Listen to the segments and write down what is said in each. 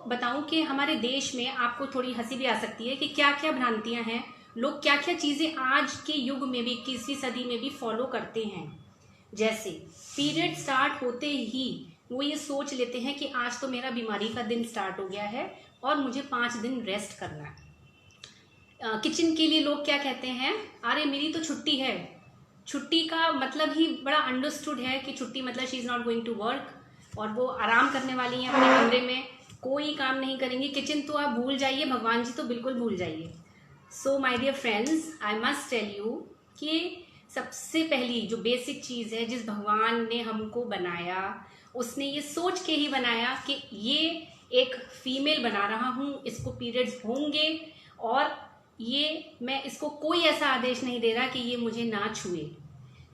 बताऊं कि हमारे देश में आपको थोड़ी हंसी भी आ सकती है कि क्या क्या भ्रांतियां हैं, लोग क्या क्या चीजें आज के युग में भी 21वीं सदी में भी फॉलो करते हैं। जैसे पीरियड स्टार्ट होते ही वो ये सोच लेते हैं कि आज तो मेरा बीमारी का दिन स्टार्ट हो गया है और मुझे 5 दिन रेस्ट करना है। किचन के लिए लोग क्या कहते हैं, अरे मेरी तो छुट्टी है। छुट्टी का मतलब ही बड़ा अंडरस्टूड है कि छुट्टी मतलब she is not going to work और वो आराम करने वाली हैं अपने कमरे में, कोई काम नहीं करेंगे। किचन तो आप भूल जाइए, भगवान जी तो बिल्कुल भूल जाइए। So my dear friends, I must tell you कि सबसे पहली जो बेसिक चीज़ है, जिस भगवान ने हमको बनाया उसने ये सोच के ही बनाया कि ये एक फीमेल बना रहा हूँ, इसको पीरियड्स होंगे और ये मैं इसको कोई ऐसा आदेश नहीं दे रहा कि ये मुझे ना छुए।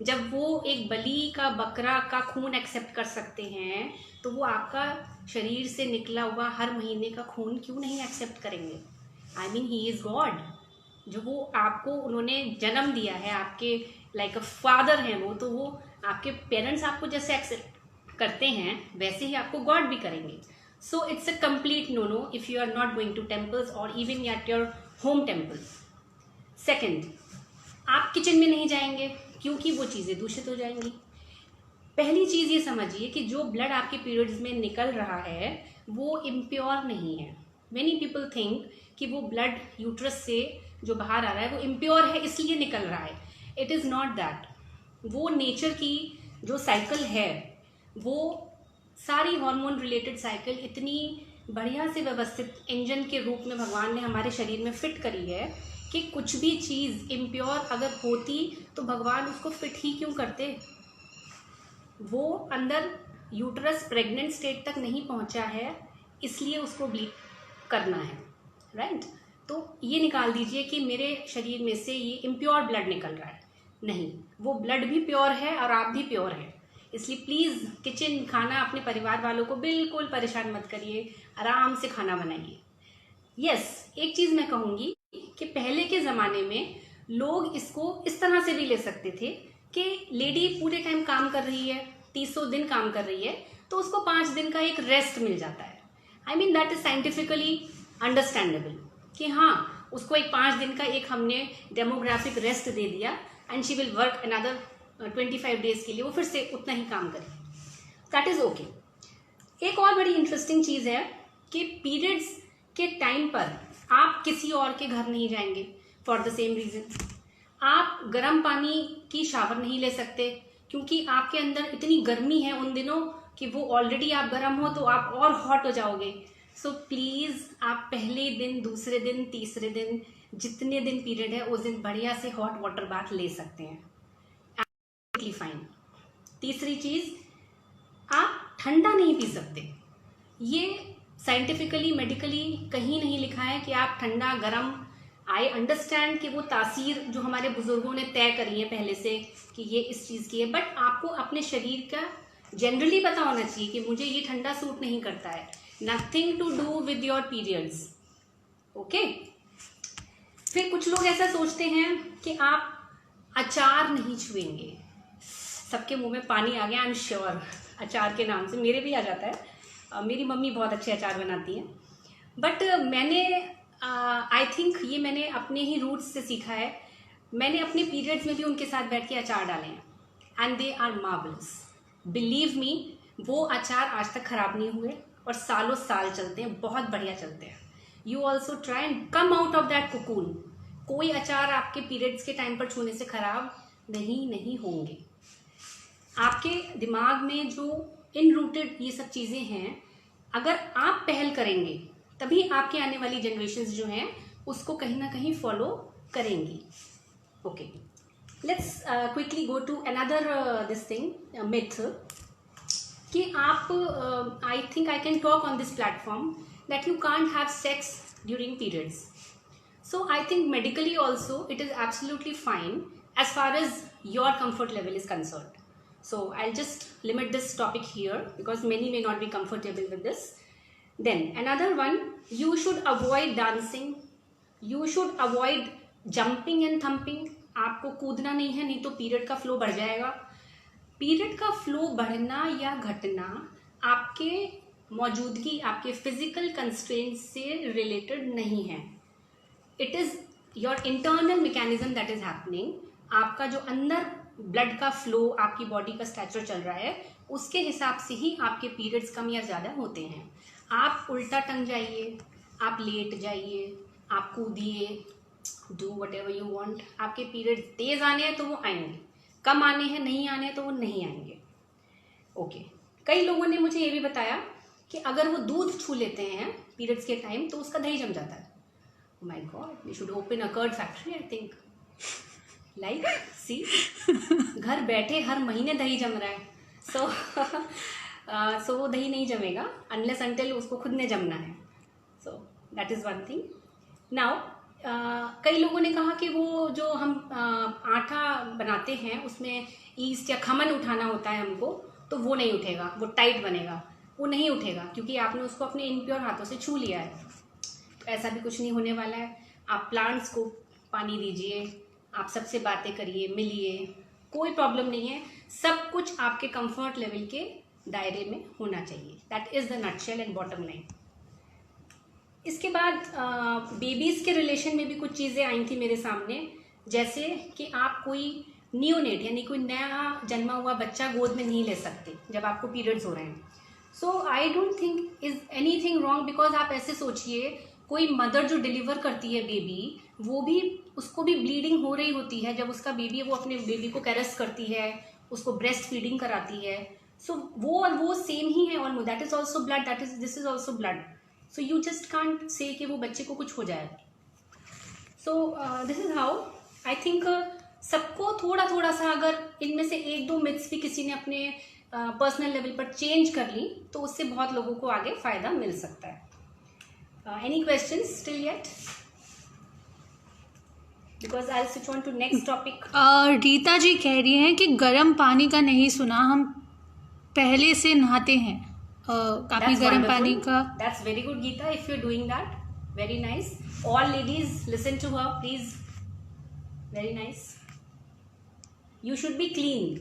जब वो एक बलि का बकरा का खून एक्सेप्ट कर सकते हैं तो वो आपका शरीर से निकला हुआ हर महीने का खून क्यों नहीं एक्सेप्ट करेंगे? I mean he is God. जो वो आपको उन्होंने जन्म दिया है, आपके लाइक अ फादर हैं वो, तो वो आपके पेरेंट्स आपको जैसे एक्सेप्ट करते हैं वैसे ही आपको गॉड भी करेंगे। So it's a complete no no if you are not going to temples और even at your home temple. Second, आप किचन में नहीं जाएंगे क्योंकि वो चीज़ें दूषित हो जाएंगी। पहली चीज़ ये समझिए कि जो ब्लड आपके पीरियड्स में निकल रहा है वो इम्प्योर नहीं है। मेनी पीपल थिंक कि वो ब्लड यूट्रस से जो बाहर आ रहा है वो इम्प्योर है इसलिए निकल रहा है। It is not that. वो नेचर की जो साइकिल है, वो सारी हार्मोन रिलेटेड साइकिल इतनी बढ़िया से व्यवस्थित इंजन के रूप में भगवान ने हमारे शरीर में फिट करी है कि कुछ भी चीज़ इम्प्योर अगर होती तो भगवान उसको फिट ही क्यों करते। वो अंदर यूट्रस प्रेग्नेंट स्टेट तक नहीं पहुंचा है इसलिए उसको ब्लीड करना है, राइट? तो ये निकाल दीजिए कि मेरे शरीर में से ये इम्प्योर ब्लड निकल रहा है। नहीं, वो ब्लड भी प्योर है और आप भी प्योर हैं। इसलिए प्लीज़ किचन खाना अपने परिवार वालों को बिल्कुल परेशान मत करिए, आराम से खाना बनाइए। यस, एक चीज़ मैं कहूँगी कि पहले के ज़माने में लोग इसको इस तरह से भी ले सकते थे कि लेडी पूरे टाइम काम कर रही है, 30 दिन काम कर रही है, तो उसको 5 दिन का एक रेस्ट मिल जाता है। I mean that is scientifically understandable कि हाँ, उसको एक 5 दिन का एक हमने डेमोग्राफिक रेस्ट दे दिया and she will work another 25 days के लिए वो फिर से उतना ही काम करे, दैट इज़ ओके। एक और बड़ी इंटरेस्टिंग चीज़ है कि पीरियड्स के टाइम पर आप किसी और के घर नहीं जाएंगे फॉर द सेम रीज़न। आप गर्म पानी की शावर नहीं ले सकते क्योंकि आपके अंदर इतनी गर्मी है उन दिनों कि वो ऑलरेडी आप गर्म हो तो आप और हॉट हो जाओगे। सो प्लीज़ आप पहले दिन, दूसरे दिन, तीसरे दिन, जितने दिन पीरियड है उस दिन बढ़िया से हॉट वाटर बाथ ले सकते हैं, एब्सोल्युटली फाइन। तीसरी चीज़, आप ठंडा नहीं पी सकते। ये साइंटिफिकली मेडिकली कहीं नहीं लिखा है कि आप ठंडा गरम। आई अंडरस्टैंड कि वो तासीर जो हमारे बुजुर्गों ने तय करी है पहले से कि ये इस चीज़ की है, बट आपको अपने शरीर का जनरली पता होना चाहिए कि मुझे ये ठंडा सूट नहीं करता है। Nothing to do with your periods, okay. फिर कुछ लोग ऐसा सोचते हैं कि आप अचार नहीं छुएंगे। सबके मुंह में पानी आ गया, आई एम श्योर। अचार के नाम से मेरे भी आ जाता है। मेरी मम्मी बहुत अच्छे अचार बनाती हैं, बट मैंने आई थिंक ये मैंने अपने ही रूट्स से सीखा है। मैंने अपने पीरियड्स में भी उनके साथ बैठ के अचार डाले हैं and they are marvellous. Believe me, वो अचार आज तक ख़राब नहीं हुए और सालों साल चलते हैं, बहुत बढ़िया चलते हैं। You also try and come out of that cocoon. कोई अचार आपके पीरियड्स के टाइम पर छूने से ख़राब नहीं होंगे। आपके दिमाग में जो इन रूटेड ये सब चीज़ें हैं, अगर आप पहल करेंगे तभी आपके आने वाली जनरेशन्स जो हैं उसको कहीं ना कहीं फॉलो करेंगी। Okay, let's quickly go to another this thing myth कि आप I think I can talk on this platform that you can't have sex during periods. So I think medically also it is absolutely fine as far as your comfort level is concerned. So I'll just limit this topic here because many may not be comfortable with this. Then another one, you should avoid dancing, you should avoid jumping and thumping. आपको कूदना नहीं है, नहीं तो period का flow बढ़ जाएगा। Period का फ्लो बढ़ना या घटना आपके मौजूदगी आपके फिजिकल कंस्ट्रेंट से रिलेटेड नहीं है. It is your internal mechanism that is happening. आपका जो अंदर ब्लड का फ्लो, आपकी बॉडी का स्ट्रक्चर चल रहा है, उसके हिसाब से ही आपके पीरियड्स कम या ज़्यादा होते हैं. आप उल्टा टंग जाइए, आप लेट जाइए, आप कूदिए, do whatever you want, आपके पीरियड तेज़ आने हैं तो वो आएंगे, कम आने हैं, नहीं आने हैं तो वो नहीं आएंगे. ओके. कई लोगों ने मुझे ये भी बताया कि अगर वो दूध छू लेते हैं पीरियड्स के टाइम तो उसका दही जम जाता है. My God, we should open a curd factory I think. Like see, घर बैठे हर महीने दही जम रहा है. सो वो दही नहीं जमेगा अनलेस अनटिल उसको खुद ने जमना है. So that is one thing. Now कई लोगों ने कहा कि वो जो हम आटा बनाते हैं उसमें ईस्ट या खमन उठाना होता है हमको, तो वो नहीं उठेगा, वो टाइट बनेगा. वो नहीं उठेगा क्योंकि आपने उसको अपने इनप्योर हाथों से छू लिया है. तो ऐसा भी कुछ नहीं होने वाला है. आप प्लांट्स को पानी दीजिए, आप सबसे बातें करिए, मिलिए, कोई प्रॉब्लम नहीं है. सब कुछ आपके कंफर्ट लेवल के दायरे में होना चाहिए. That is the nutshell and bottom line. इसके बाद बेबीज़ के रिलेशन में भी कुछ चीज़ें आई थी मेरे सामने, जैसे कि आप कोई न्यूनेट यानी कोई नया जन्मा हुआ बच्चा गोद में नहीं ले सकते जब आपको पीरियड्स हो रहे हैं. So I don't think is anything wrong, because आप ऐसे सोचिए, कोई मदर जो डिलीवर करती है बेबी, वो भी, उसको भी ब्लीडिंग हो रही होती है. जब उसका बेबी है वो अपने बेबी को कैरेस करती है, उसको ब्रेस्ट फीडिंग कराती है. सो वो सेम ही है almost. That is also blood, this is also blood. So you just can't say कि वो बच्चे को कुछ हो जाएगा. So this is how I think सबको थोड़ा थोड़ा सा, अगर इनमें से एक दो मिथ्स भी किसी ने अपने पर्सनल लेवल पर चेंज कर ली तो उससे बहुत लोगों को आगे फायदा मिल सकता है. Any questions still yet? Because I switch on to next topic. Rita ji कह रही हैं कि गर्म पानी का नहीं सुना, हम पहले से नहाते हैं काफी गर्म पानी का. That's very good Geeta, if you are doing that, very nice. All ladies listen to her please. Very nice. You should be clean.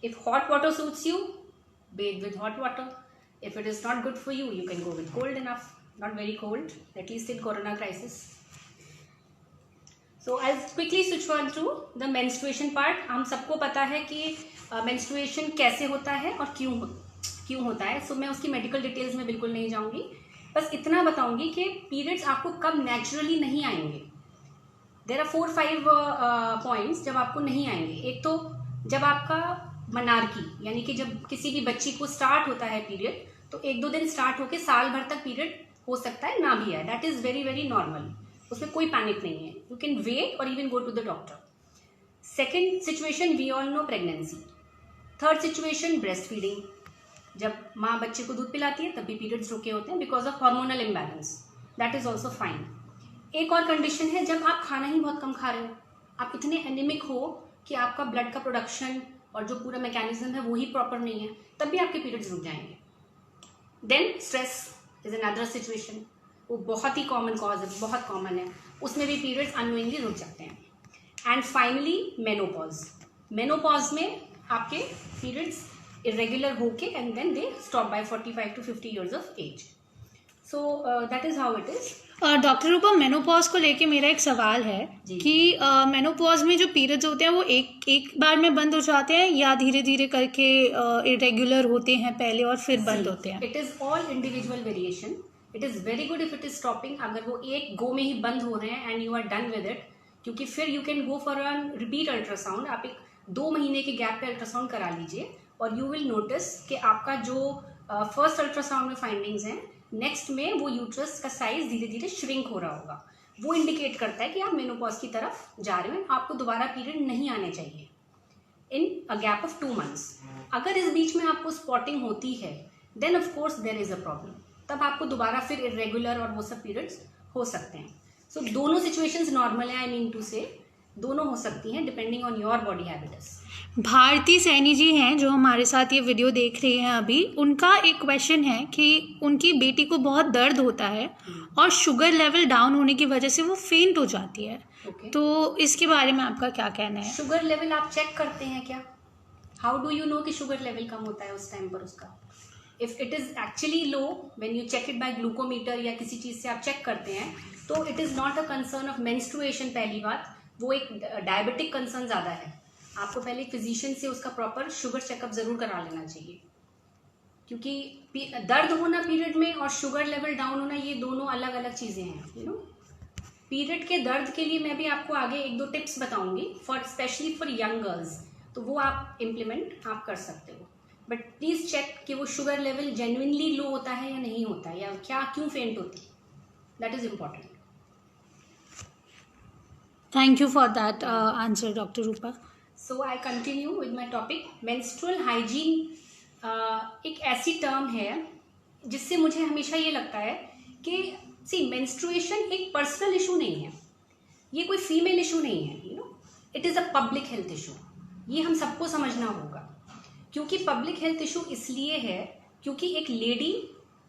If hot water suits you, bathe with hot water. If it is not good for you, you can go with cold enough. Not very cold, at least in Corona crisis. So I'll quickly switch on to the menstruation part. हम सबको पता है कि menstruation कैसे होता है और क्यों होता है. So मैं उसकी medical details में बिल्कुल नहीं जाऊँगी. बस इतना बताऊँगी कि periods आपको कब naturally नहीं आएंगे. देर आर 4-5 पॉइंट्स जब आपको नहीं आएंगे. एक तो जब आपका मनारकी यानी कि जब किसी भी बच्ची को स्टार्ट होता है पीरियड, तो 1-2 दिन स्टार्ट होकर साल भर तक पीरियड हो सकता है ना भी आए. That is very very normal. उसमें कोई पैनिक नहीं है. यू कैन वेट और even go to the doctor. Second situation, we all know, pregnancy. Third situation, breast feeding. जब माँ बच्चे को दूध पिलाती है तब भी पीरियड्स रुके होते हैं because of hormonal imbalance. That is also fine. एक और कंडीशन है जब आप खाना ही बहुत कम खा रहे हो, आप इतने एनीमिक हो कि आपका ब्लड का प्रोडक्शन और जो पूरा मैकेनिज्म है वो ही प्रॉपर नहीं है, तब भी आपके पीरियड्स रुक जाएंगे. Then stress is another situation. वो बहुत ही कॉमन कॉज है, बहुत कॉमन है. उसमें भी पीरियड्स अननोइंगली रुक जाते हैं. And finally menopause. मेनोपॉज में आपके पीरियड्स इरेगुलर होके and then they stop by 45 to 50 years of age. So that is how it is. Doctor Rupa, menopause को लेके मेरा एक सवाल है कि मेनोपॉज में जो पीरियड्स होते हैं वो एक बार में बंद हो जाते हैं या धीरे धीरे करके इरेगुलर होते हैं पहले और फिर बंद होते हैं? It is all individual variation. It is very good if it is stopping, अगर वो एक गो में ही बंद हो रहे हैं and you are done with it, क्योंकि फिर you can go for a repeat ultrasound. आप एक 2 महीने के गैप पे अल्ट्रासाउंड करा लीजिए और यू विल नोटिस कि आपका जो फर्स्ट अल्ट्रासाउंड में फाइंडिंग्स हैं, नेक्स्ट में वो यूट्रस का साइज धीरे धीरे श्रिंक हो रहा होगा. वो इंडिकेट करता है कि आप मेनोपॉज की तरफ जा रहे हो. आपको दोबारा पीरियड नहीं आने चाहिए इन अ गैप ऑफ 2 months. अगर इस बीच में आपको स्पॉटिंग होती है then of course there is a problem. तब आपको दोबारा फिर इरेगुलर और वो सब पीरियड्स हो सकते हैं. सो दोनों सिचुएशंस नॉर्मल है. आई मीन टू से दोनों हो सकती हैं depending on your body habits. Bharti Saini ji हैं जो हमारे साथ ये वीडियो देख रही हैं अभी. उनका एक क्वेश्चन है कि उनकी बेटी को बहुत दर्द होता है और शुगर लेवल डाउन होने की वजह से वो फेंट हो जाती है. तो इसके बारे में आपका क्या कहना है? शुगर लेवल आप चेक करते हैं क्या? हाउ डू यू नो कि शुगर लेवल कम होता है उस टाइम पर उसका? If it is actually low when you check it by glucometer या किसी चीज से आप चेक करते हैं, तो it is not a concern of menstruation. पहली बात, वो एक डायबिटिक कंसर्न ज्यादा है। आपको पहले एक फिजिशियन से उसका प्रॉपर शुगर चेकअप जरूर करा लेना चाहिए, क्योंकि दर्द होना पीरियड में और शुगर लेवल डाउन होना ये दोनों अलग अलग चीजें हैं, यू नो। पीरियड के दर्द के लिए मैं भी आपको आगे एक दो टिप्स बताऊंगी for specially for young girls, तो वो आप इम्प्लीमेंट आप कर सकते हो। बट प्लीज चेक कि वो शुगर लेवल जेन्युइनली लो होता है या नहीं होता है, या क्या क्यों फेंट होती है, that is important. Thank you for that answer doctor Rupa. So I continue with my topic. Menstrual hygiene एक ऐसी टर्म है जिससे मुझे हमेशा ये लगता है कि सी मेंस्ट्रुएशन एक पर्सनल इशू नहीं है, ये कोई फीमेल इशू नहीं है, you know, it is a public health issue. ये हम सबको समझना होगा, क्योंकि पब्लिक हेल्थ इशू इसलिए है क्योंकि एक लेडी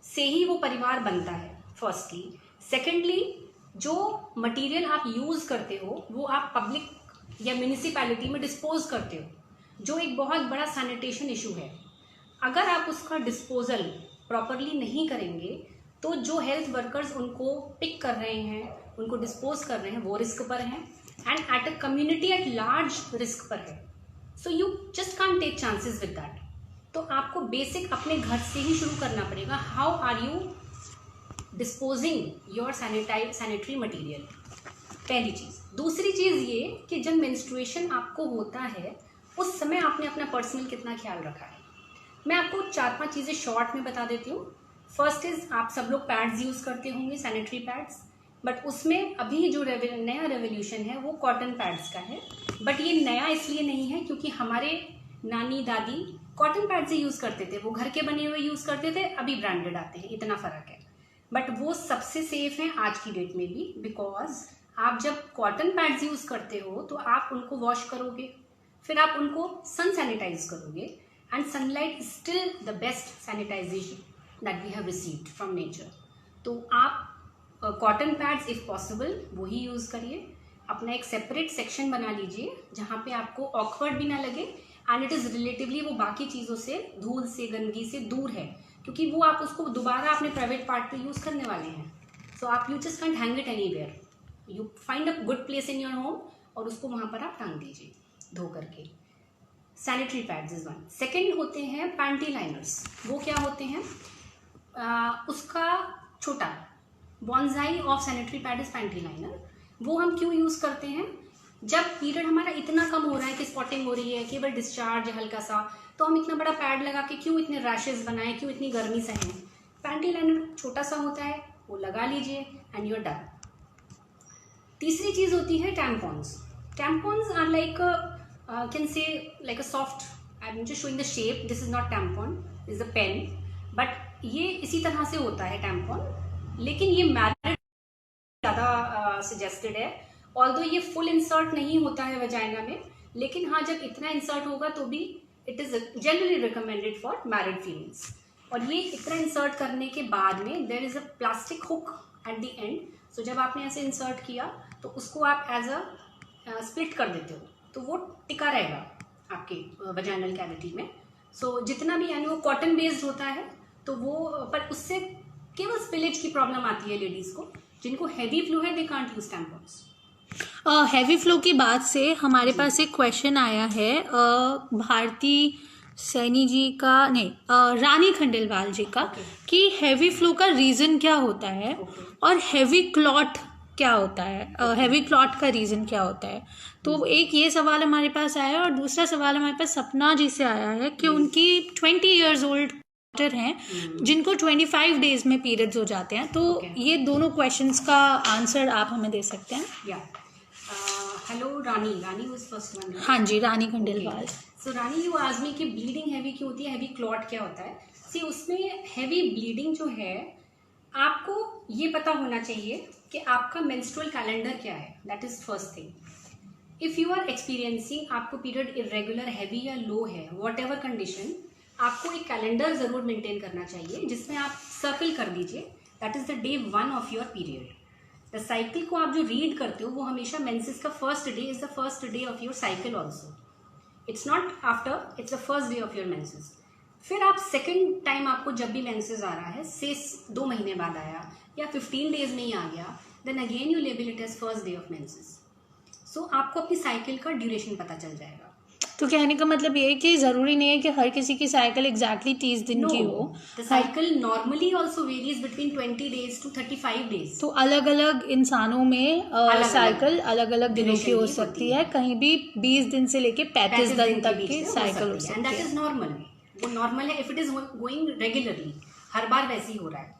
से ही वो परिवार बनता है, फर्स्टली। सेकेंडली, जो मटेरियल आप यूज़ करते हो वो आप पब्लिक या म्यूनिसिपैलिटी में डिस्पोज करते हो, जो एक बहुत बड़ा सैनिटेशन इशू है। अगर आप उसका डिस्पोजल प्रॉपरली नहीं करेंगे तो जो हेल्थ वर्कर्स उनको पिक कर रहे हैं, उनको डिस्पोज कर रहे हैं, वो रिस्क पर हैं, and at a community at large risk पर है। So you just can't take chances with that. तो आपको बेसिक अपने घर से ही शुरू करना पड़ेगा। How are you disposing your sanitary material, पहली चीज़। दूसरी चीज़ ये कि जब मेंस्ट्रुएशन आपको होता है उस समय आपने अपना पर्सनल कितना ख्याल रखा है। मैं आपको 4-5 चीज़ें शॉर्ट में बता देती हूँ। फर्स्ट इज, आप सब लोग पैड्स यूज़ करते होंगे, सैनिटरी पैड्स, बट उसमें अभी जो नया रेवोल्यूशन है वो कॉटन पैड्स का है। बट ये नया इसलिए नहीं है क्योंकि हमारे नानी दादी कॉटन पैड से यूज़ करते थे, वो घर के बने हुए यूज़ करते थे, अभी ब्रांडेड आते हैं, इतना फ़र्क है। बट वो सबसे सेफ हैं आज की डेट में भी, बिकॉज आप जब कॉटन पैड्स यूज़ करते हो तो आप उनको वॉश करोगे, फिर आप उनको सन सैनिटाइज करोगे, and sunlight is still the best sanitisation that we have received from nature. तो आप कॉटन पैड्स इफ पॉसिबल वही यूज़ करिए। अपना एक सेपरेट सेक्शन बना लीजिए जहाँ पे आपको ऑकवर्ड भी ना लगे, एंड इट इज़ रिलेटिवली वो बाकी चीज़ों से, धूल से, गंदगी से दूर है, क्योंकि वो आप उसको दोबारा अपने प्राइवेट पार्ट पे यूज़ करने वाले हैं। सो आप you just can't hang it anywhere, you find a good place in your home और उसको वहाँ पर आप टांग दीजिए धो करके। Sanitary pads is one. Second होते हैं पैंटी लाइनर्स। वो क्या होते हैं? उसका छोटा bonsai of sanitary pad is panty liner. वो हम क्यों यूज़ करते हैं? जब पीरियड हमारा इतना कम हो रहा है कि स्पॉटिंग हो रही है, केवल डिस्चार्ज है हल्का सा, तो हम इतना बड़ा पैड लगा के क्यों इतने रैशेज बनाएं, क्यों इतनी गर्मी सहें? पैंटी लाइनर छोटा सा होता है, वो लगा लीजिए एंड यू आर डन। तीसरी चीज़ होती है tampons. Tampons are like can say like a soft, I'm just showing the shape, this is not tampon, this is a pen, but ये इसी तरह से होता है टैम्पॉन, लेकिन ये मैरिड ज़्यादा सजेस्टेड है। ऑल्दो ये फुल इंसर्ट नहीं होता है वजाइना में, लेकिन हाँ जब इतना इंसर्ट होगा तो भी it is generally recommended for married females. और ये इतना इंसर्ट करने के बाद में there is a plastic hook at the end. So जब आपने ऐसे इंसर्ट किया तो उसको आप एज अ स्प्लिट कर देते हो, तो वो टिका रहेगा आपके वजाइनल कैविटी में। सो जितना भी, यानी वो कॉटन बेस्ड होता है, तो वो, पर उससे केवल स्पिलेज की प्रॉब्लम आती है लेडीज़ को, जिनको हैवी फ्लू है, they can't use tampons. Heavy flu की बात से हमारे पास एक क्वेश्चन आया है भारती सैनी जी का, नहीं रानी खंडेलवाल जी का, कि हैवी फ्लू का रीज़न क्या होता है और हैवी क्लॉट क्या होता है, हैवी क्लॉट का रीज़न क्या होता है। तो एक ये सवाल हमारे पास आया है, और दूसरा सवाल हमारे पास सपना जी से आया है कि उनकी 20 years old डॉटर हैं जिनको 25 days में पीरियड्स हो जाते हैं। तो ये दोनों क्वेश्चंस का आंसर आप हमें दे सकते हैं? Hello Rani was first one. हाँ जी, रानी खंडेलवाल। सो रानी, यू आस्क्ड मी कि ब्लीडिंग हैवी क्यों होती है, हैवी क्लॉट क्या होता है। सी उसमें हैवी ब्लीडिंग जो है, आपको ये पता होना चाहिए कि आपका मेंस्ट्रुअल कैलेंडर क्या है, that is first thing. If you are experiencing, आपको पीरियड इरेगुलर, हैवी या लो है, वॉट एवर कंडीशन, आपको एक कैलेंडर ज़रूर मेंटेन करना चाहिए जिसमें आप सर्कल कर दीजिए, that is the day 1 of your period. The cycle को आप जो रीड करते हो वो हमेशा मेंसेस का first day is the first day of your cycle also. It's not after, it's the first day of your menses. फिर आप सेकंड टाइम आपको जब भी मेंसेस आ रहा है, से 2 महीने बाद आया या 15 डेज में ही आ गया, then again you label it as first day of menses. So आपको अपनी साइकिल का ड्यूरेशन पता चल जाएगा। तो कहने का मतलब ये है कि ज़रूरी नहीं है कि हर किसी की साइकिल एग्जैक्टली 30 दिन की हो। The cycle normally also varies between 20 days to 35 days। तो अलग अलग इंसानों में साइकिल अलग अलग दिनों की हो सकती है, कहीं भी 20 दिन से लेके 35 दिन तक की साइकिल हो सकती है। एंड दैट इज नॉर्मल, वो नॉर्मल है if it is going regularly, हर बार वैसे ही हो रहा है।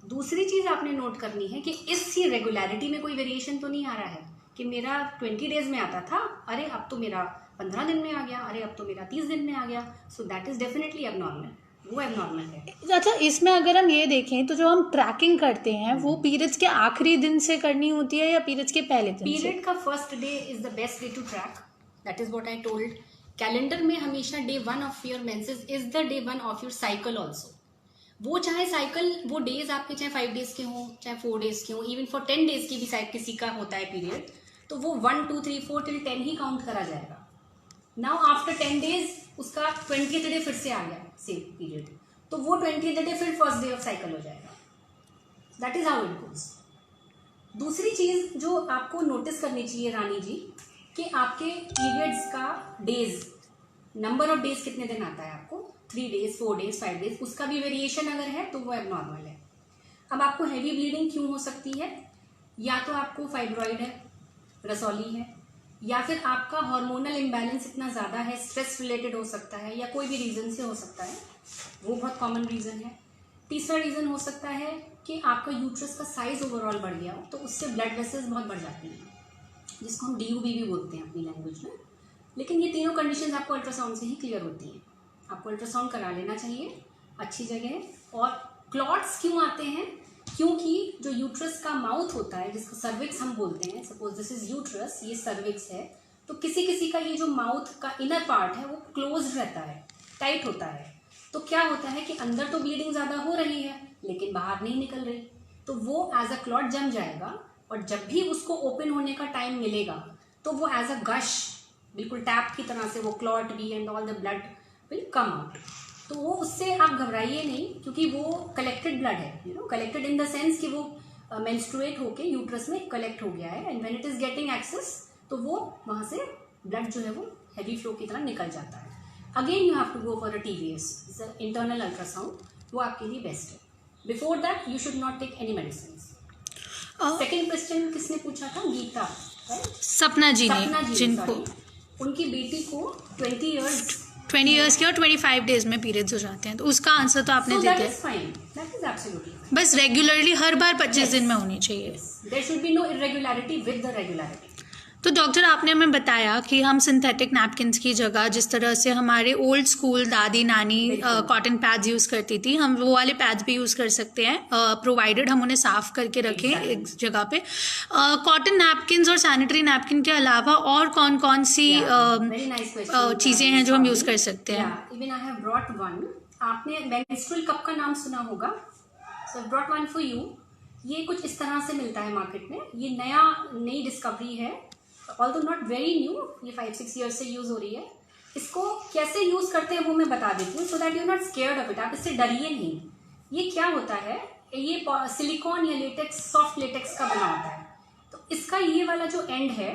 दूसरी चीज़ आपने नोट करनी है कि इस रेगुलरिटी में कोई वेरिएशन तो नहीं आ रहा है कि मेरा 20 डेज में आता था, अरे अब तो मेरा 15 दिन में आ गया, अरे अब तो मेरा 30 दिन में आ गया। So that is definitely abnormal, वो एबनॉर्मल है। अच्छा, इसमें अगर हम ये देखें तो जो हम ट्रैकिंग करते हैं वो पीरियड्स के आखिरी दिन से करनी होती है या पीरियड्स के पहले दिन से? पीरियड का first day is the best day to track, that is what I told. Calendar में हमेशा day 1 of your menses is the day 1 of your cycle also. वो चाहे साइकिल, वो डेज आपके चाहे 5 days के हों, चाहे 4 days के हों, इवन फॉर 10 days की भी शायद किसी का होता है पीरियड, तो वो 1 2 3 4 till 10 ही काउंट करा जाएगा। नाउ आफ्टर 10 days उसका 20th डे फिर से आ गया सेम पीरियड, तो वो 20th डे फिर फर्स्ट डे ऑफ साइकिल हो जाएगा। That is how it goes. दूसरी चीज जो आपको नोटिस करनी चाहिए रानी जी, कि आपके पीरियड्स का डेज, नंबर ऑफ डेज कितने दिन आता है आपको, 3 days 4 days 5 days, उसका भी वेरिएशन अगर है तो वो एबनॉर्मल है। अब आपको हैवी ब्लीडिंग क्यों हो सकती है? या तो आपको फाइब्रॉइड है, रसौली है, या फिर आपका हार्मोनल इम्बैलेंस इतना ज़्यादा है, स्ट्रेस रिलेटेड हो सकता है, या कोई भी रीज़न से हो सकता है, वो बहुत कॉमन रीज़न है। तीसरा रीज़न हो सकता है कि आपका यूट्रस का साइज ओवरऑल बढ़ गया हो, तो उससे ब्लड वेसल्स बहुत बढ़ जाती हैं, जिसको हम DUB भी बोलते हैं अपनी लैंग्वेज में। लेकिन ये तीनों कंडीशंस आपको अल्ट्रासाउंड से ही क्लियर होती हैं। आपको अल्ट्रासाउंड करा लेना चाहिए अच्छी जगह। और क्लॉट्स क्यों आते हैं? क्योंकि जो यूट्रस का माउथ होता है, जिसको सर्विक्स हम बोलते हैं, सपोज दिस इज यूट्रस, ये सर्विक्स है, तो किसी किसी का ये जो माउथ का इनर पार्ट है वो क्लोज रहता है, टाइट होता है। तो क्या होता है कि अंदर तो ब्लीडिंग ज़्यादा हो रही है लेकिन बाहर नहीं निकल रही, तो वो एज अ क्लॉट जम जाएगा, और जब भी उसको ओपन होने का टाइम मिलेगा तो वो एज अ गश, बिल्कुल टैप की तरह से वो क्लॉट भी and all the blood will come out. तो वो उससे आप घबराइए नहीं, क्योंकि वो कलेक्टेड ब्लड है, कलेक्टेड इन द सेंस कि वो मेंस्ट्रुएट होके यूट्रस में कलेक्ट हो गया है, and when it is getting excess तो वो वहाँ से ब्लड जो है वो हैवी फ्लो की तरह निकल जाता है। Again you have to go for a TVS, internal ultrasound, वो आपके लिए बेस्ट है। Before that you should not take any medicine. Second question किसने पूछा था? गीता, राइट? सपना जी ने, जिनको उनकी बेटी को 20 years के और 25 days में पीरियड्स हो जाते हैं, तो उसका आंसर तो आपने दे दिया। बस रेगुलरली हर बार 25 दिन में होनी चाहिए। There should be no irregularity with the regularity. तो डॉक्टर, आपने हमें बताया कि हम सिंथेटिक नैपकिन्स की जगह, जिस तरह से हमारे ओल्ड स्कूल दादी नानी कॉटन पैड्स यूज़ करती थी, हम वो वाले पैड्स भी यूज़ कर सकते हैं, प्रोवाइडेड हम उन्हें साफ़ करके रखें एक जगह पे। कॉटन नैपकिन्स और सैनिटरी नैपकिन के अलावा और कौन कौन सी चीज़ें हैं जो हम यूज़ कर सकते हैं? Even I have brought one. आपने मेंस्ट्रुअल कप का नाम सुना होगा, so I brought one for you. ये कुछ इस तरह से मिलता है मार्केट में, ये नई डिस्कवरी है, ऑल्दो नॉट वेरी न्यू, ये 5-6 ईयर्स से यूज़ हो रही है। इसको कैसे यूज़ करते हैं वो मैं बता देती हूँ, so that you not scared of it, आप इससे डरिए नहीं। ये क्या होता है, ये सिलिकॉन या लेटेक्स, सॉफ्ट लेटेक्स का बना होता है। तो इसका ये वाला जो एंड है,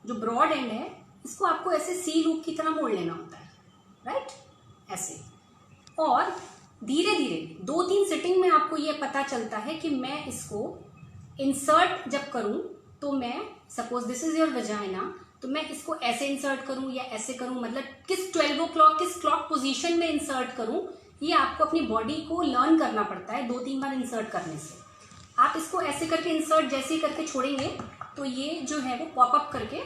जो ब्रॉड एंड है, इसको आपको ऐसे सी लूप की तरह मोड़ लेना होता है, राइट, ऐसे। और धीरे धीरे 2-3 सिटिंग में आपको ये पता चलता है कि मैं इसको इंसर्ट जब करूं, तो मैं suppose this is your vagina, तो मैं इसको ऐसे इंसर्ट करूं या ऐसे करूं, मतलब किस 12 o'clock किस क्लॉक पोजीशन में इंसर्ट करूं, ये आपको अपनी बॉडी को लर्न करना पड़ता है 2-3 बार इंसर्ट करने से। आप इसको ऐसे करके इंसर्ट जैसे ही करके छोड़ेंगे तो ये जो है वो पॉपअप करके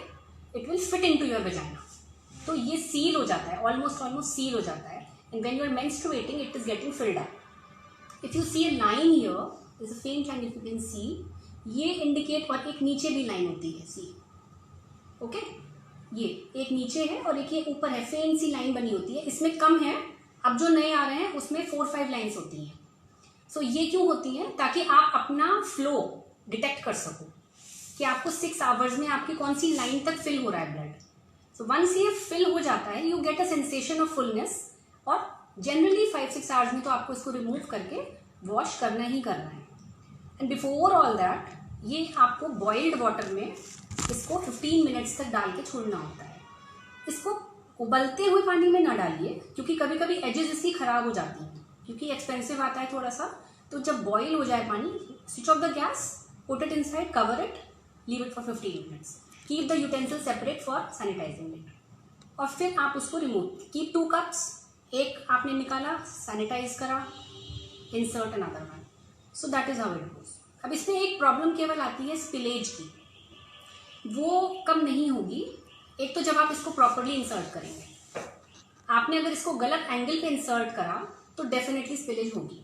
it will fit into your vagina, तो ये सील हो जाता है, ऑलमोस्ट सील हो जाता है, and when you are menstruating it is getting filled up. If you see a line here, is a faint line, if you can see, ये indicate, और एक नीचे भी लाइन होती है, सी, ओके, ये एक नीचे है और एक ये ऊपर है, फेन सी लाइन बनी होती है, इसमें कम है। अब जो नए आ रहे हैं उसमें 4-5 लाइन्स होती हैं। सो ये क्यों होती हैं? ताकि आप अपना फ्लो डिटेक्ट कर सको कि आपको 6 आवर्स में आपकी कौन सी लाइन तक फिल हो रहा है ब्लड। सो वंस ये फिल हो जाता है, you get a sensation of fullness, और जनरली 5-6 आवर्स में तो आपको इसको रिमूव करके वॉश करना ही करना है। एंड बिफोर ऑल दैट ये आपको बॉइल्ड वाटर में इसको 15 मिनट्स तक डाल के छोड़ना होता है। इसको उबलते हुए पानी में ना डालिए, क्योंकि कभी कभी एजेस इसकी खराब हो जाती हैं, क्योंकि एक्सपेंसिव आता है थोड़ा सा। तो जब बॉईल हो जाए पानी, switch off the gas, put it inside, cover it, leave it for 15 minutes, keep the utensil separate for sanitising it, और फिर आप उसको रिमूव कीप 2 कप्स, एक आपने निकाला, सैनिटाइज करा, insert another one, so that is how it goes. अब इसमें एक प्रॉब्लम केवल आती है स्पिलेज की, वो कम नहीं होगी। एक तो जब आप इसको प्रॉपरली इंसर्ट करेंगे, आपने अगर इसको गलत एंगल पे इंसर्ट करा तो डेफिनेटली स्पिलेज होगी।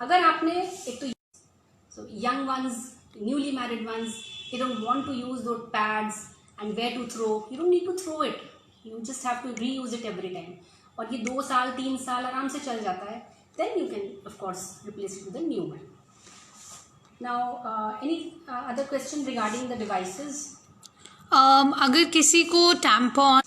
अगर आपने एक तो young ones, newly married ones, they don't want to use those pads and where to throw, you don't need to throw it, you just have to reuse it every time, और ये 2 साल 3 साल आराम से चल जाता है, then you can of course replace it with a new one. Now any other question regarding the devices? अगर किसी को tampon,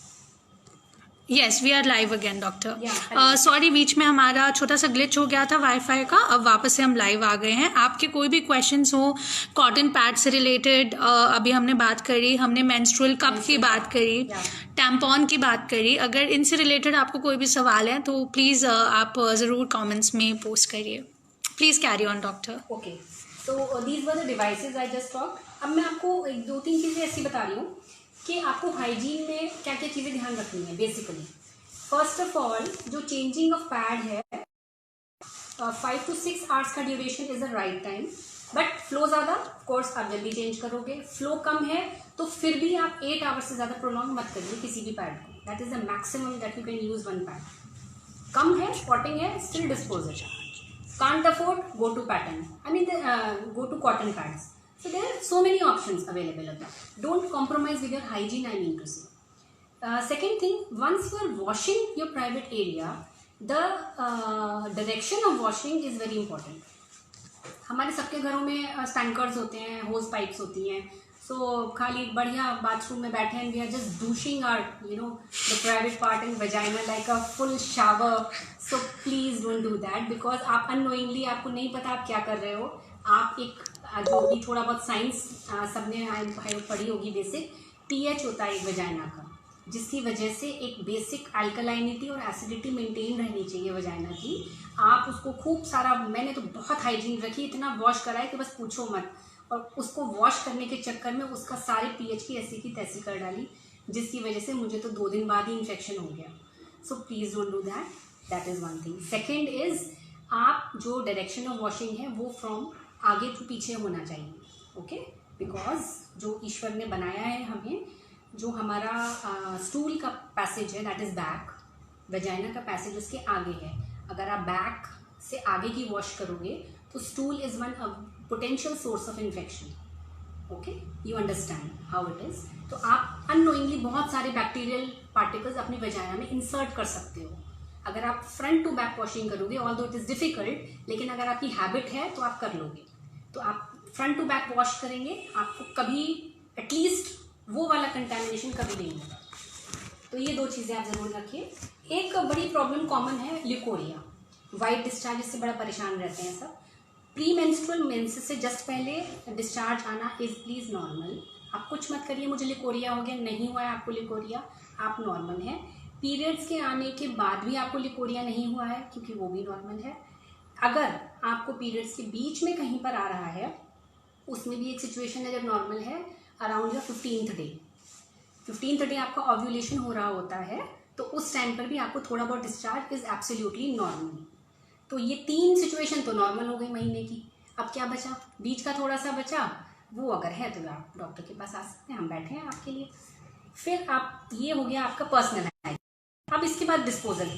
yes we are live again doctor, sorry बीच में हमारा छोटा सा ग्लिच हो गया था वाईफाई का, अब वापस से हम लाइव आ गए हैं। आपके कोई भी क्वेश्चंस हो कॉटन पैड से रिलेटेड, अभी हमने बात करी, हमने मेंस्ट्रुअल कप की बात करी, टैम्पॉन की बात करी, अगर इनसे रिलेटेड आपको कोई भी सवाल है तो प्लीज़ आप ज़रूर कमेंट्स में पोस्ट करिए। Please carry on doctor. Okay, so these were the devices I just talked. अब मैं आपको 2-3 चीज़ें ऐसी बता रही हूँ कि आपको हाइजीन में क्या क्या चीज़ें ध्यान रखनी है। बेसिकली फर्स्ट ऑफ ऑल, जो चेंजिंग ऑफ पैड है, 5 to 6 आवर्स का duration is the right time, but flow ज़्यादा कोर्स आप जल्दी चेंज करोगे, फ्लो कम है तो फिर भी आप 8 आवर्स से ज़्यादा प्रोलॉन्ग मत करिए किसी भी पैड को। That is the maximum that you can use one pad. कम है, स्पॉटिंग है, स्टिल डिस्पोज है। Can't afford, go to pattern. Go to cotton pads. So there are so many options available of that. Don't compromise with your hygiene, I mean to say. Second thing, once you are washing your private area, the direction of washing is very important. हमारे सबके घरों में tankers होते हैं, होज pipes होती हैं, सो खाली बढ़िया बाथरूम में बैठे हैं, we are just douching our the private part in vagina like a full shower. So please don't do that, because आप अननोइंगली, आपको नहीं पता आप क्या कर रहे हो। आप एक जो भी थोड़ा बहुत साइंस सबने पढ़ी होगी, बेसिक pH होता है एक वजाइना का, जिसकी वजह से एक बेसिक अल्कलाइनिटी और एसिडिटी मेंटेन रहनी चाहिए वजाइना की। आप उसको खूब सारा, मैंने तो बहुत हाइजीन रखी, इतना वॉश कराए कि बस पूछो मत, और उसको वॉश करने के चक्कर में उसका सारे pH की ऐसी की तैसी कर डाली, जिसकी वजह से मुझे तो 2 दिन बाद ही इन्फेक्शन हो गया। सो please don't do that, that is one thing. Second is, आप जो डायरेक्शन ऑफ वॉशिंग है वो फ्रॉम आगे टू पीछे होना चाहिए, ओके, बिकॉज जो ईश्वर ने बनाया है हमें, जो हमारा स्टूल का पैसेज है दैट इज़ बैक, वजाइना का पैसेज उसके आगे है। अगर आप बैक से आगे की वॉश करोगे तो stool is one potential source of infection, okay, you understand how it is. तो आप अननोइंगली बहुत सारे बैक्टीरियल पार्टिकल्स अपनी वजाइना में इंसर्ट कर सकते हो। अगर आप फ्रंट टू बैक वॉशिंग करोगे, ऑल दो इट इज़ डिफिकल्ट, लेकिन अगर आपकी हैबिट है तो आप कर लोगे। तो आप फ्रंट टू बैक वॉश करेंगे, आपको कभी एटलीस्ट वो वाला कंटेमिनेशन कभी नहीं होगा। तो ये 2 चीज़ें आप ज़रूर रखिए। एक बड़ी प्रॉब्लम कॉमन है ल्यूकोरिया, वाइट डिस्चार्ज, इससे बड़ा परेशान रहते हैं सब। प्री मेंस्ट्रुअल मेंसेस से जस्ट पहले डिस्चार्ज आना इज़ प्लीज़ नॉर्मल। आप कुछ मत करिए मुझे लिकोरिया हो गया, नहीं हुआ है आपको लिकोरिया, आप नॉर्मल हैं। पीरियड्स के आने के बाद भी आपको लिकोरिया नहीं हुआ है, क्योंकि वो भी नॉर्मल है। अगर आपको पीरियड्स के बीच में कहीं पर आ रहा है, उसमें भी एक सिचुएशन है जब नॉर्मल है, around your 15th day, 15th day आपका ओव्यूलेशन हो रहा होता है, तो उस टाइम पर भी आपको थोड़ा बहुत डिस्चार्ज इज़ एब्सोल्युटली नॉर्मल। तो ये 3 सिचुएशन तो नॉर्मल हो गई महीने की। अब क्या बचा, बीच का थोड़ा सा बचा, वो अगर है तो आप डॉक्टर के पास आ सकते हैं, हम बैठे हैं आपके लिए। फिर आप, ये हो गया आपका पर्सनल हाइजीन। अब इसके बाद डिस्पोजल,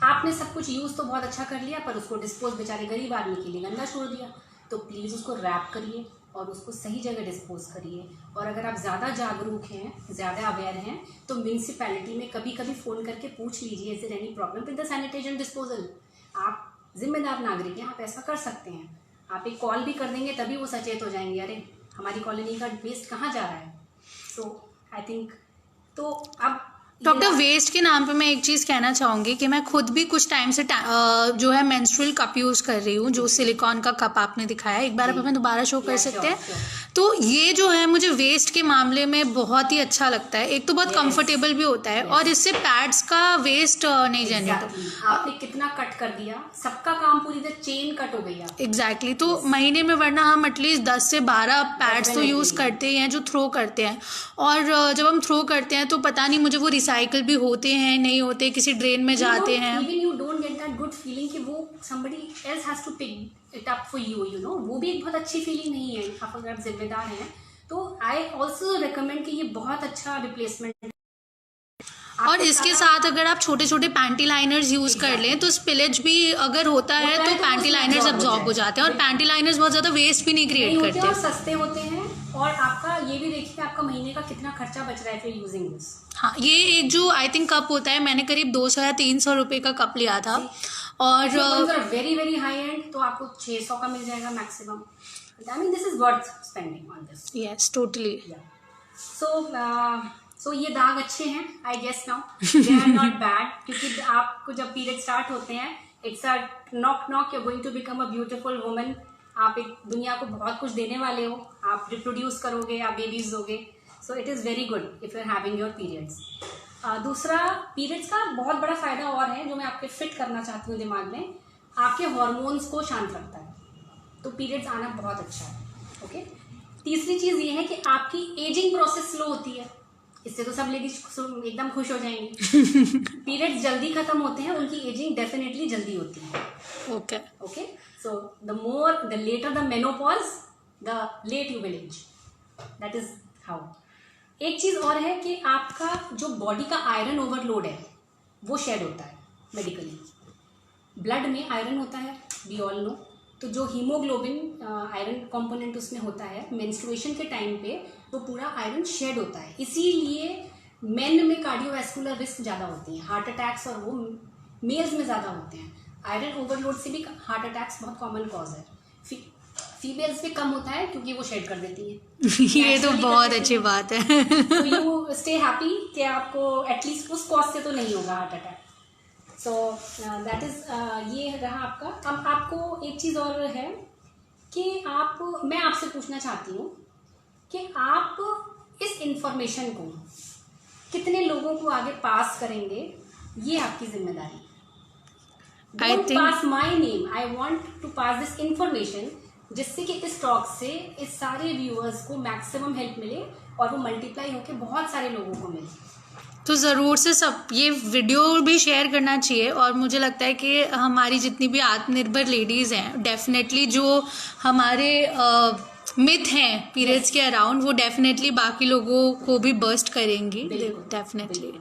आपने सब कुछ यूज़ तो बहुत अच्छा कर लिया, पर उसको डिस्पोज बेचारे गरीब आदमी के लिए गंदा छोड़ दिया। तो प्लीज़ उसको रैप करिए और उसको सही जगह डिस्पोज करिए। और अगर आप ज़्यादा जागरूक हैं, ज़्यादा अवेयर हैं, तो म्यूनसिपैलिटी में कभी कभी फ़ोन करके पूछ लीजिए, is there any problem with the sanitation disposal. आप जिम्मेदार नागरिक हैं, आप ऐसा कर सकते हैं। आप एक कॉल भी कर देंगे तभी वो सचेत हो जाएंगे, अरे हमारी कॉलोनी का वेस्ट कहाँ जा रहा है। सो आई थिंक, तो अब डॉक्टर, वेस्ट के नाम पे मैं एक चीज़ कहना चाहूँगी कि मैं खुद भी कुछ टाइम से जो है मेंस्ट्रुअल कप यूज़ कर रही हूँ, जो सिलिकॉन का कप आपने दिखाया, एक बार आप हमें दोबारा शो कर सकते हैं? तो ये जो है मुझे वेस्ट के मामले में बहुत ही अच्छा लगता है। एक तो बहुत कंफर्टेबल भी होता है और इससे पैड्स का वेस्ट नहीं जनरेट। आपने कितना कट कर दिया, सबका काम पूरी तरह चेन कट हो गई। एग्जैक्टली। तो महीने में वरना हम एटलीस्ट 10 से 12 पैड्स तो यूज़ करते ही हैं जो थ्रो करते हैं, और जब हम थ्रो करते हैं तो पता नहीं मुझे वो रिसाइकल भी होते हैं नहीं होते, किसी ड्रेन में जाते हैं। Even you don't get that good feeling कि वो somebody else has to pick it up for you, you know, वो भी एक बहुत अच्छी फीलिंग नहीं है। अगर आप जिम्मेदार हैं तो आई ऑल्सो रिकमेंड कि ये बहुत अच्छा रिप्लेसमेंट है। और इसके साथ अगर आप छोटे छोटे पैंटी लाइनर्स यूज कर लें तो स्पिलेज भी अगर होता है तो पैंटी लाइनर्स अब्जॉर्ब हो जाते हैं, और पैंटी लाइनर्स बहुत ज्यादा वेस्ट भी नहीं क्रिएट करते और सस्ते होते हैं। और आपका ये भी देखिए आपका महीने का कितना खर्चा बच रहा है फिर यूजिंग दिस। हाँ, ये एक जो आई थिंक कप होता है, मैंने करीब 200 या 300 रुपए का कप लिया था, और वेरी वेरी हाई एंड तो आपको 600 का मिल जाएगा maximum. I mean this is worth spending on this. Yes, totally. So ये दाग अच्छे हैं, I guess now they are not bad, क्योंकि आपको जब पीरियड स्टार्ट होते हैं it's a knock knock, you are going to become a beautiful woman. आप एक दुनिया को बहुत कुछ देने वाले हो, आप रिप्रोड्यूस करोगे, आप बेबीज दोगे। So it is very good if you are having your periods. दूसरा, पीरियड्स का बहुत बड़ा फायदा और है जो मैं आपके फिट करना चाहती हूँ दिमाग में, आपके हॉर्मोन्स को शांत रखता है, तो पीरियड्स आना बहुत अच्छा है। ओके। तीसरी चीज़ ये है कि आपकी एजिंग प्रोसेस स्लो होती है, इससे तो सब लेडीज एकदम खुश हो जाएंगी। पीरियड्स जल्दी खत्म होते हैं, उनकी एजिंग डेफिनेटली जल्दी होती है। Okay okay. So the later the menopause the late you will age, that is how. एक चीज और है कि आपका जो बॉडी का आयरन ओवरलोड है वो शेड होता है मेडिकली। ब्लड में आयरन होता है, वी ऑल नो। तो जो हीमोग्लोबिन आयरन कंपोनेंट उसमें होता है, मेंस्ट्रुएशन के टाइम पे वो पूरा आयरन शेड होता है। इसीलिए मेन में कार्डियोवैस्कुलर रिस्क ज़्यादा होती हैं, हार्ट अटैक्स, और वो मेल्स में ज़्यादा होते हैं। आयरन ओवरलोड से भी हार्ट अटैक्स बहुत कॉमन कॉज है। फीमेल्स में कम होता है क्योंकि वो शेड कर देती हैं। ये तो बहुत अच्छी बात है। तो यू स्टे हैप्पी कि आपको एटलीस्ट उस कॉज से तो नहीं होगा heart attack. So that is ये रहा आपका। अब आपको एक चीज़ और है कि मैं आपसे पूछना चाहती हूँ कि आप इस इंफॉर्मेशन को कितने लोगों को आगे पास करेंगे, ये आपकी जिम्मेदारी। Don't pass my name, I want to pass this information, जिससे कि इस टॉक से इस सारे व्यूअर्स को मैक्सिमम हेल्प मिले और वो मल्टीप्लाई होकर बहुत सारे लोगों को मिले। तो ज़रूर से सब ये वीडियो भी शेयर करना चाहिए, और मुझे लगता है कि हमारी जितनी भी आत्मनिर्भर लेडीज़ हैं, डेफिनेटली जो हमारे मिथ हैं पीरियड्स के अराउंड, वो डेफिनेटली बाकी लोगों को भी बर्स्ट करेंगी डेफिनेटली।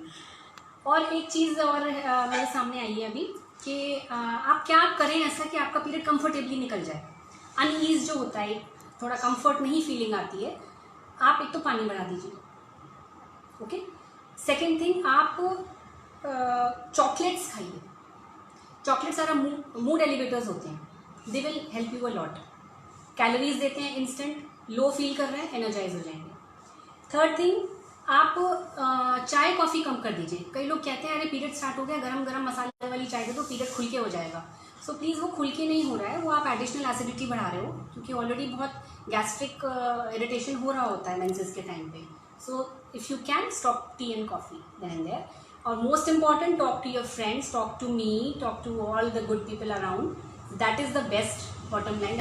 और एक चीज़ और मेरे सामने आई है अभी कि आप क्या करें ऐसा कि आपका पीरियड कंफर्टेबली निकल जाए। अनईज जो होता है, थोड़ा कंफर्ट नहीं फीलिंग आती है, आप एक तो पानी बढ़ा दीजिए। ओके। सेकेंड थिंग, आप चॉकलेट्स खाइए। चॉकलेट्स सारा मूड एलिवेटर्स होते हैं, they will help you a lot. Calories देते हैं इंस्टेंट, लो फील कर रहे हैं, एनर्जाइज हो जाएंगे। थर्ड थिंग, आप चाय कॉफ़ी कम कर दीजिए। कई लोग कहते हैं अरे पीरियड स्टार्ट हो गया, गरम गरम मसाले वाली चाय दे तो पीरियड खुल के हो जाएगा। सो प्लीज़ वो खुल के नहीं हो रहा है, वो आप एडिशनल एसिडिटी बढ़ा रहे हो, क्योंकि ऑलरेडी बहुत गैस्ट्रिक इरिटेशन हो रहा होता है मेंसेस के टाइम पे। So if you can stop tea and coffee then and there. और most important, talk to your friends, talk to me, talk to all the good people around. That is the best bottom line.